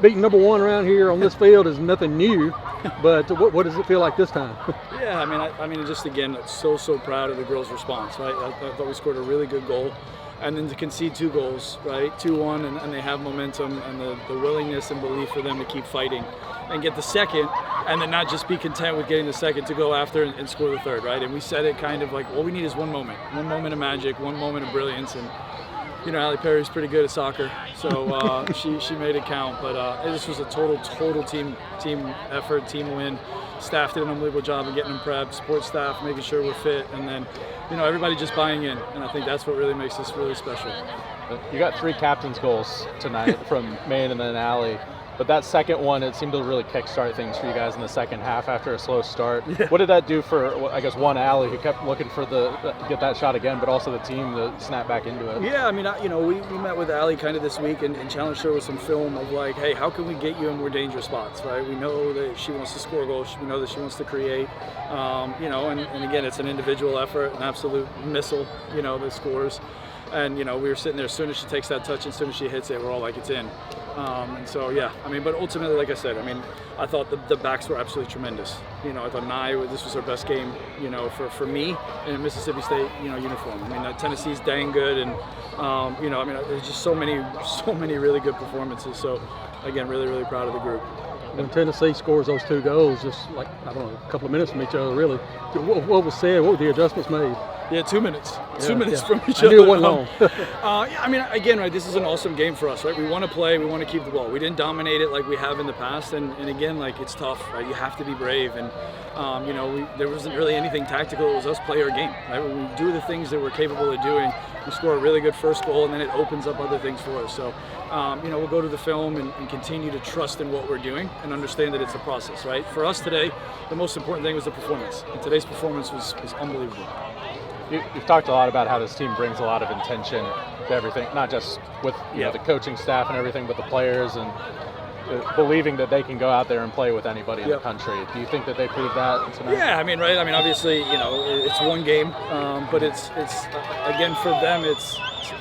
beating number one around here on this field is nothing new, but what does it feel like this time? Yeah, I mean, just again, so proud of the girls' response, right? I thought we scored a really good goal, and then to concede 2 goals, right? 2-1, and they have momentum and the willingness and belief for them to keep fighting and get the second, and then not just be content with getting the second, to go after and score the third, right? And we said it kind of like, all we need is one moment of magic, one moment of brilliance, and you know, Allie Perry's pretty good at soccer, so she made it count. But this was a total team effort, team win. Staff did an unbelievable job of getting them prepped, support staff making sure we're fit, and then, you know, everybody just buying in. And I think that's what really makes this really special. You got 3 captain's goals tonight from Maine and then Allie. But that second one, it seemed to really kickstart things for you guys in the second half after a slow start. Yeah. What did that do for, I guess, one Allie who kept looking for get that shot again, but also the team to snap back into it? Yeah, I mean, you know, we met with Allie kind of this week and challenged her with some film of like, hey, how can we get you in more dangerous spots, right? We know that she wants to score goals. We know that she wants to create, you know, and again, it's an individual effort, an absolute missile, you know, that scores. And, you know, we were sitting there, as soon as she takes that touch, as soon as she hits it, we're all like, it's in. And so, yeah, I mean, but ultimately, like I said, I mean, I thought the backs were absolutely tremendous. You know, I thought this was her best game, you know, for me in a Mississippi State, you know, uniform. I mean, Tennessee's dang good, and, you know, I mean, there's just so many really good performances. So, again, really proud of the group. When Tennessee scores those 2 goals, just like, I don't know, a couple of minutes from each other, really, what was said? What were the adjustments made? Yeah, 2 minutes. Yeah, 2 minutes yeah. from each I other. knew it wasn't long. Yeah, I mean, again, right, this is an awesome game for us, right? We want to play, we want to keep the ball. We didn't dominate it like we have in the past, and again, like, it's tough, right? You have to be brave, and, you know, there wasn't really anything tactical. It was us play our game, right? When we do the things that we're capable of doing, we score a really good first goal, and then it opens up other things for us. So, you know, we'll go to the film and continue to trust in what we're doing and understand that it's a process, right? For us today, the most important thing was the performance, and today's performance was unbelievable. You've talked a lot about how this team brings a lot of intention to everything, not just with you know, the coaching staff and everything, but the players and believing that they can go out there and play with anybody in the country. Do you think that they proved that tonight? Yeah, I mean, right? I mean, obviously, you know, it's one game, but it's again, for them, it's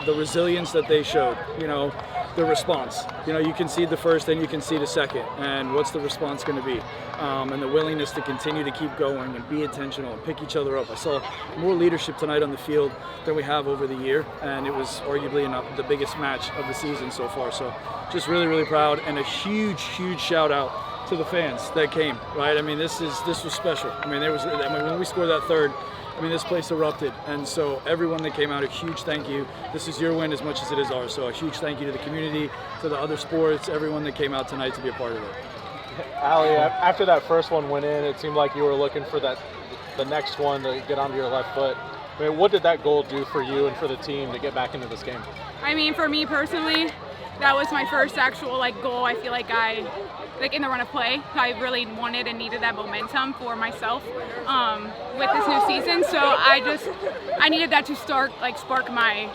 the resilience that they showed, you know, the response. You know, you concede the first, then you concede a second, and what's the response going to be? And the willingness to continue to keep going and be intentional and pick each other up. I saw more leadership tonight on the field than we have over the year, and it was arguably the biggest match of the season so far. So just really proud, and a huge shout out to the fans that came, right? I mean, this was special. I mean, when we scored that third, I mean, this place erupted, and so everyone that came out, a huge thank you. This is your win as much as it is ours, so a huge thank you to the community, to the other sports, everyone that came out tonight to be a part of it. Allie, after that first one went in, it seemed like you were looking for the next one to get onto your left foot. I mean, what did that goal do for you and for the team to get back into this game? I mean, for me personally, that was my first actual goal. I feel like in the run of play, I really wanted and needed that momentum for myself with this new season. So I needed that to spark my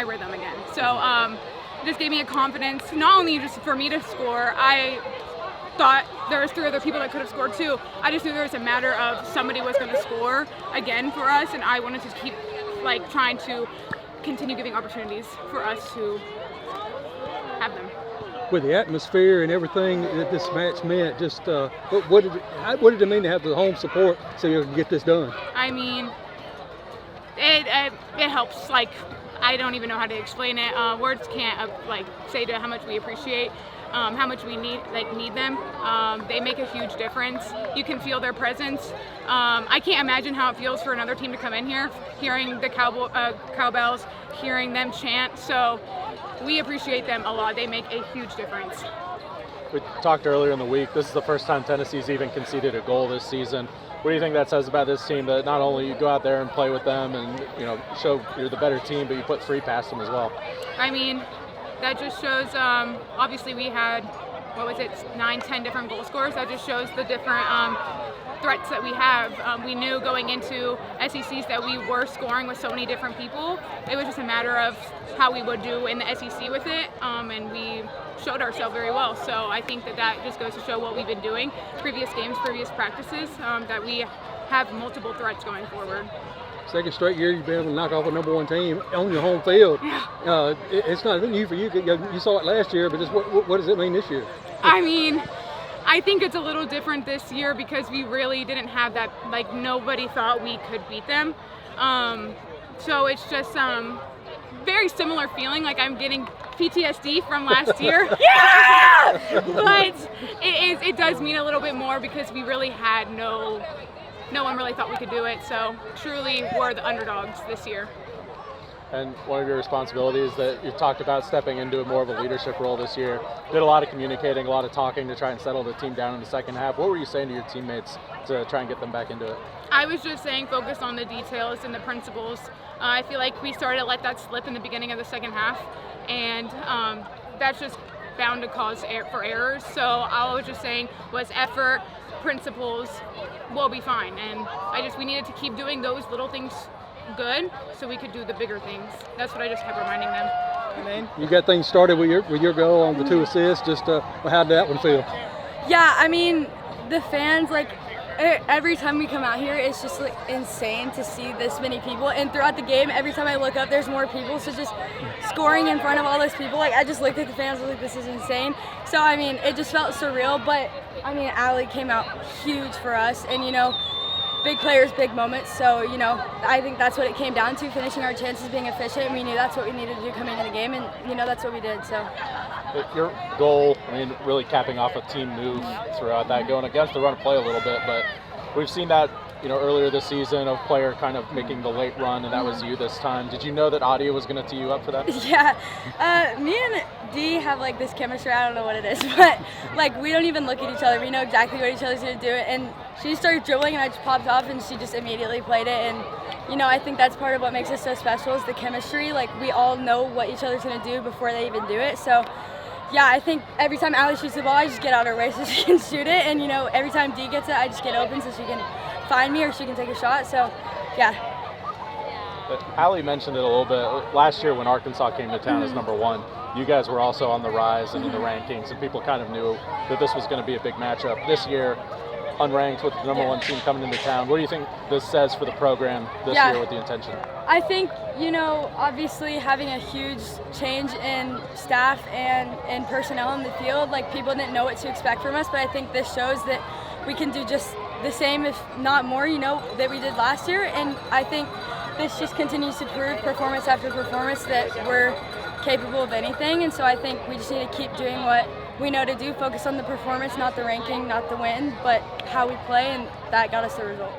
rhythm again. So it just gave me a confidence, not only just for me to score. I thought there was 3 other people that could have scored too. I just knew there was a matter of somebody was going to score again for us, and I wanted to keep trying to continue giving opportunities for us to have them. With the atmosphere and everything that this match meant, just what did it mean to have the home support so you can get this done? I mean, it helps. I don't even know how to explain it. Words can't say to how much we appreciate, how much we need them. They make a huge difference. You can feel their presence. I can't imagine how it feels for another team to come in here, hearing the cowbells, hearing them chant. So we appreciate them a lot. They make a huge difference. We talked earlier in the week, this is the first time Tennessee's even conceded a goal this season. What do you think that says about this team, that not only you go out there and play with them and show you're the better team, but you put 3 past them as well? I mean, that just shows, obviously we had, 9-10 different goal scorers. That just shows the different threats that we have. We knew going into SECs that we were scoring with so many different people. It was just a matter of how we would do in the SEC with it, and we showed ourselves very well. So I think that just goes to show what we've been doing, previous games, previous practices, that we have multiple threats going forward. Second straight year you've been able to knock off a #1 team on your home field. It's not new for you. You saw it last year, but just what does it mean this year? I mean, I think it's a little different this year because we really didn't have that, like nobody thought we could beat them. So it's just very similar feeling, like I'm getting PTSD from last year. But it does mean a little bit more because we really had no one really thought we could do it. So truly we're the underdogs this year. And one of your responsibilities that you've talked about stepping into more of a leadership role this year, did a lot of communicating, a lot of talking to try and settle the team down in the second half. What were you saying to your teammates to try and get them back into it? I was just saying focus on the details and the principles. I feel like we started to let that slip in the beginning of the second half, and that's just bound to cause for errors. So all I was just saying was effort, principles, we'll be fine. And we needed to keep doing those little things good so we could do the bigger things. That's what I just kept reminding them. You got things started with your goal on the 2 assists. Just how did that one feel? Yeah, I mean, the fans, like, every time we come out here, it's just like insane to see this many people. And throughout the game, every time I look up, there's more people. So just scoring in front of all those people, like I just looked at the fans, I was like, this is insane. So I mean, it just felt surreal. But I mean, Allie came out huge for us, and big players, big moments. So I think that's what it came down to: finishing our chances, being efficient. And we knew that's what we needed to do coming into the game, and that's what we did. So. Your goal, I mean, really capping off a team move throughout that, going against the run play a little bit, but we've seen that, earlier this season, a player kind of making the late run, and that was you this time. Did you know that Adia was going to tee you up for that? Yeah, me and Dee have like this chemistry. I don't know what it is, but like we don't even look at each other. We know exactly what each other's going to do, and she started dribbling, and I just popped off, and she just immediately played it. And I think that's part of what makes us so special is the chemistry. Like we all know what each other's going to do before they even do it. So. Yeah, I think every time Allie shoots the ball, I just get out of her way so she can shoot it. And, every time Dee gets it, I just get open so she can find me or she can take a shot. So, yeah. But Allie mentioned it a little bit. Last year when Arkansas came to town as #1, you guys were also on the rise and in the rankings, and people kind of knew that this was going to be a big matchup. This year, unranked with the #1 team coming into town. What do you think this says for the program this year with the intention? I think, obviously having a huge change in staff and personnel in the field, like people didn't know what to expect from us, but I think this shows that we can do just the same, if not more, that we did last year. And I think this just continues to prove performance after performance that we're capable of anything. And so I think we just need to keep doing what we know to do, focus on the performance, not the ranking, not the win, but how we play, and that got us the result.